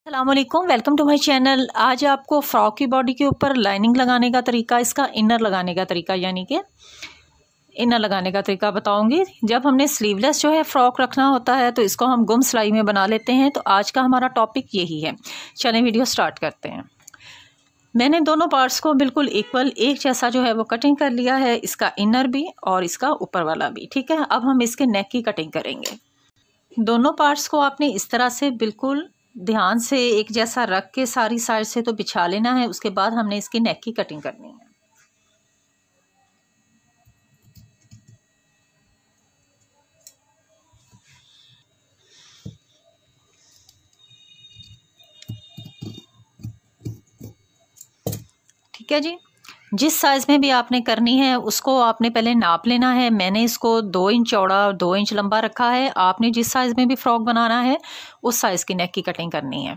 अस्सलामुअलैकुम, welcome to my channel. आज आपको फ़्रॉक की बॉडी के ऊपर लाइनिंग लगाने का तरीका, इसका इनर लगाने का तरीका यानी कि इनर लगाने का तरीका बताऊंगी। जब हमने स्लीवलेस जो है फ़्रॉक रखना होता है तो इसको हम गुम सिलाई में बना लेते हैं। तो आज का हमारा टॉपिक यही है। चलें वीडियो स्टार्ट करते हैं। मैंने दोनों पार्ट्स को बिल्कुल इक्वल एक जैसा जो है वो कटिंग कर लिया है, इसका इनर भी और इसका ऊपर वाला भी। ठीक है, अब हम इसके नेक की कटिंग करेंगे। दोनों पार्ट्स को आपने इस तरह से बिल्कुल ध्यान से एक जैसा रख के सारी साइड से तो बिछा लेना है। उसके बाद हमने इसकी नेक की कटिंग करनी है। ठीक है जी, जिस साइज़ में भी आपने करनी है उसको आपने पहले नाप लेना है। मैंने इसको 2 इंच चौड़ा और 2 इंच लंबा रखा है। आपने जिस साइज़ में भी फ्रॉक बनाना है उस साइज़ की नेक की कटिंग करनी है।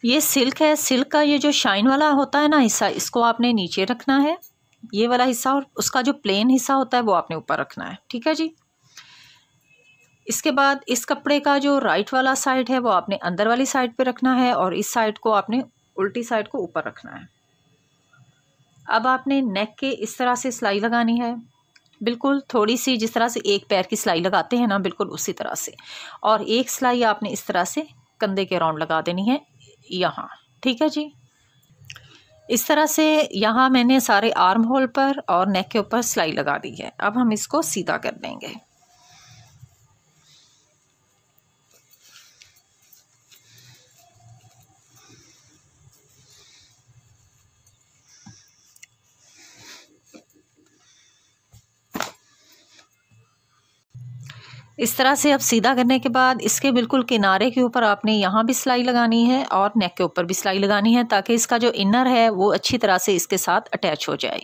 ये सिल्क है, सिल्क का ये जो शाइन वाला होता है ना हिस्सा, इसको आपने नीचे रखना है, ये वाला हिस्सा, और उसका जो प्लेन हिस्सा होता है वो आपने ऊपर रखना है। ठीक है जी। इसके बाद इस कपड़े का जो राइट वाला साइड है वो आपने अंदर वाली साइड पे रखना है और इस साइड को आपने उल्टी साइड को ऊपर रखना है। अब आपने नेक के इस तरह से सिलाई लगानी है, बिल्कुल थोड़ी सी जिस तरह से एक पैर की सिलाई लगाते हैं ना, बिल्कुल उसी तरह से। और एक सिलाई आपने इस तरह से कंधे के राउंड लगा देनी है यहाँ। ठीक है जी, इस तरह से यहाँ मैंने सारे आर्म होल पर और नेक के ऊपर सिलाई लगा दी है। अब हम इसको सीधा कर देंगे। इस तरह से अब सीधा करने के बाद इसके बिल्कुल किनारे के ऊपर आपने यहाँ भी सिलाई लगानी है और नेक के ऊपर भी सिलाई लगानी है, ताकि इसका जो इनर है वो अच्छी तरह से इसके साथ अटैच हो जाए।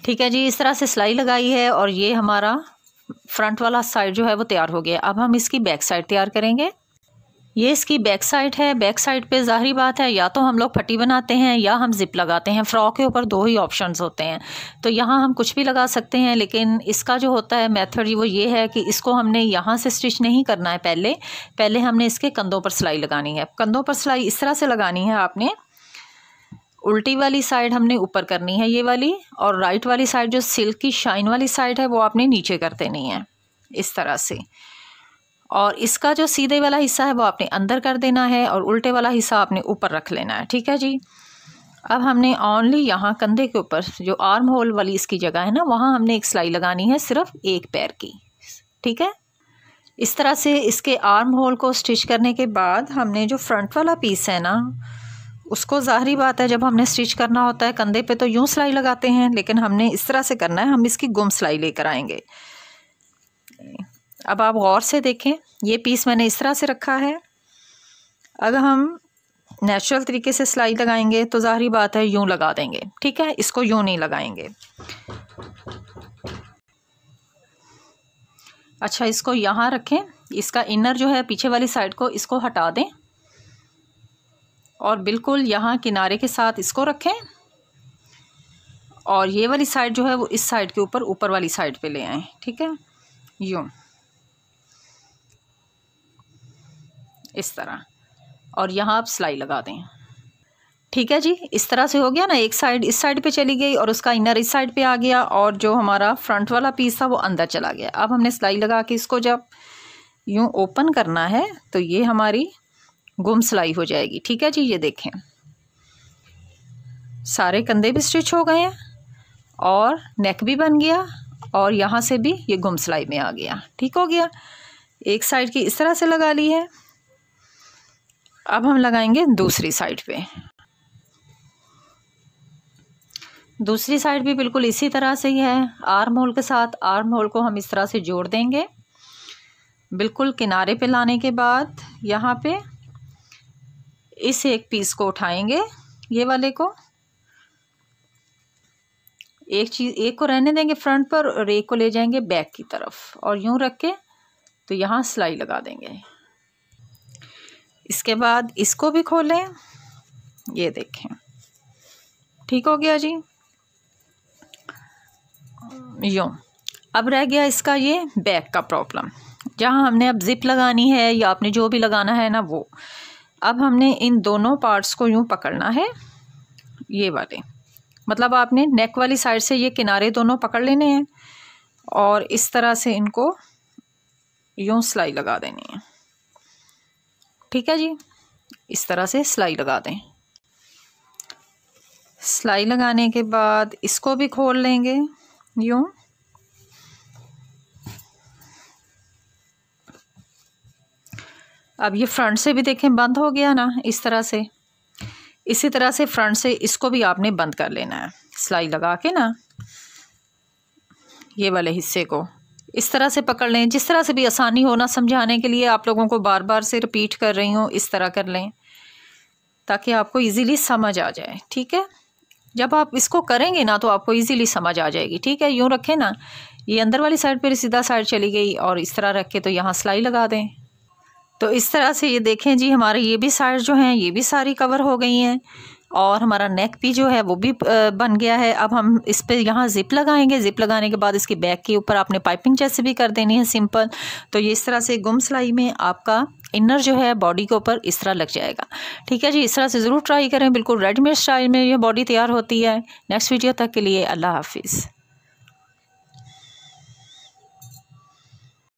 ठीक है जी, इस तरह से सिलाई लगाई है और ये हमारा फ्रंट वाला साइड जो है वो तैयार हो गया। अब हम इसकी बैक साइड तैयार करेंगे। ये इसकी बैक साइड है। बैक साइड पे ज़ाहिरी बात है, या तो हम लोग पट्टी बनाते हैं या हम जिप लगाते हैं। फ्रॉक के ऊपर दो ही ऑप्शंस होते हैं, तो यहाँ हम कुछ भी लगा सकते हैं। लेकिन इसका जो होता है मेथड वो ये है कि इसको हमने यहाँ से स्टिच नहीं करना है। पहले हमने इसके कंधों पर सिलाई लगानी है। कंधों पर सिलाई इस तरह से लगानी है आपने, उल्टी वाली साइड हमने ऊपर करनी है ये वाली, और राइट वाली साइड जो सिल्क की शाइन वाली साइड है वो आपने नीचे कर देनी है इस तरह से। और इसका जो सीधे वाला हिस्सा है वो आपने अंदर कर देना है और उल्टे वाला हिस्सा आपने ऊपर रख लेना है। ठीक है जी। अब हमने ओनली यहाँ कंधे के ऊपर जो आर्म होल वाली इसकी जगह है ना, वहाँ हमने एक सिलाई लगानी है, सिर्फ एक पैर की। ठीक है, इस तरह से इसके आर्म होल को स्टिच करने के बाद हमने जो फ्रंट वाला पीस है ना, उसको ज़ाहिरी बात है जब हमने स्टिच करना होता है कंधे पे तो यूँ सिलाई लगाते हैं, लेकिन हमने इस तरह से करना है। हम इसकी गुम सिलाई लेकर आएंगे। अब आप गौर से देखें, ये पीस मैंने इस तरह से रखा है। अगर हम नेचुरल तरीके से सिलाई लगाएंगे तो ज़ाहिरी बात है यूँ लगा देंगे। ठीक है, इसको यूँ नहीं लगाएंगे। अच्छा, इसको यहाँ रखें। इसका इनर जो है पीछे वाली साइड को इसको हटा दें और बिल्कुल यहाँ किनारे के साथ इसको रखें, और ये वाली साइड जो है वो इस साइड के ऊपर वाली साइड पे ले आएँ। ठीक है, यूँ इस तरह, और यहाँ आप सिलाई लगा दें। ठीक है जी, इस तरह से हो गया ना। एक साइड इस साइड पे चली गई और उसका इनर इस साइड पे आ गया, और जो हमारा फ्रंट वाला पीस था वो अंदर चला गया। अब हमने सिलाई लगा के इसको जब यूँ ओपन करना है तो ये हमारी गुम सिलाई हो जाएगी। ठीक है जी, ये देखें सारे कंधे भी स्टिच हो गए हैं और नेक भी बन गया, और यहाँ से भी ये गुम सिलाई में आ गया। ठीक हो गया, एक साइड की इस तरह से लगा ली है। अब हम लगाएंगे दूसरी साइड पे। दूसरी साइड भी बिल्कुल इसी तरह से ही है। आर्म होल के साथ आर्म होल को हम इस तरह से जोड़ देंगे। बिल्कुल किनारे पे लाने के बाद यहाँ पे इस एक पीस को उठाएंगे, ये वाले को, एक को रहने देंगे फ्रंट पर और एक को ले जाएंगे बैक की तरफ, और यूं रख के तो यहाँ सिलाई लगा देंगे। इसके बाद इसको भी खोलें, ये देखें। ठीक हो गया जी, यूँ। अब रह गया इसका ये बैक का प्रॉब्लम। जहाँ हमने अब जिप लगानी है या आपने जो भी लगाना है ना वो। अब हमने इन दोनों पार्ट्स को यूँ पकड़ना है, ये वाले, मतलब आपने नेक वाली साइड से ये किनारे दोनों पकड़ लेने हैं और इस तरह से इनको यूँ सिलाई लगा देनी है। ठीक है जी, इस तरह से सिलाई लगा दें। सिलाई लगाने के बाद इसको भी खोल लेंगे यूँ। अब ये फ्रंट से भी देखें बंद हो गया ना, इस तरह से। इसी तरह से फ्रंट से इसको भी आपने बंद कर लेना है सिलाई लगा के ना। ये वाले हिस्से को इस तरह से पकड़ लें, जिस तरह से भी आसानी हो ना, समझाने के लिए आप लोगों को बार बार से रिपीट कर रही हूँ, इस तरह कर लें ताकि आपको इजीली समझ आ जाए। ठीक है, जब आप इसको करेंगे ना तो आपको इजीली समझ आ जाएगी। ठीक है, यूँ रखें ना, ये अंदर वाली साइड पर सीधा साइड चली गई और इस तरह रख के तो यहाँ सिलाई लगा दें। तो इस तरह से ये देखें जी, हमारे ये भी साइड जो हैं ये भी सारी कवर हो गई हैं और हमारा नेक भी जो है वो भी बन गया है। अब हम इस पे यहाँ जिप लगाएंगे। जिप लगाने के बाद इसकी बैक के ऊपर आपने पाइपिंग जैसे भी कर देनी है सिंपल। तो ये इस तरह से गुम सिलाई में आपका इनर जो है बॉडी के ऊपर इस तरह लग जाएगा। ठीक है जी, इस तरह से ज़रूर ट्राई करें, बिल्कुल रेडीमेड स्टाइल में ये बॉडी तैयार होती है। नेक्स्ट वीडियो तक के लिए अल्लाह हाफिज़।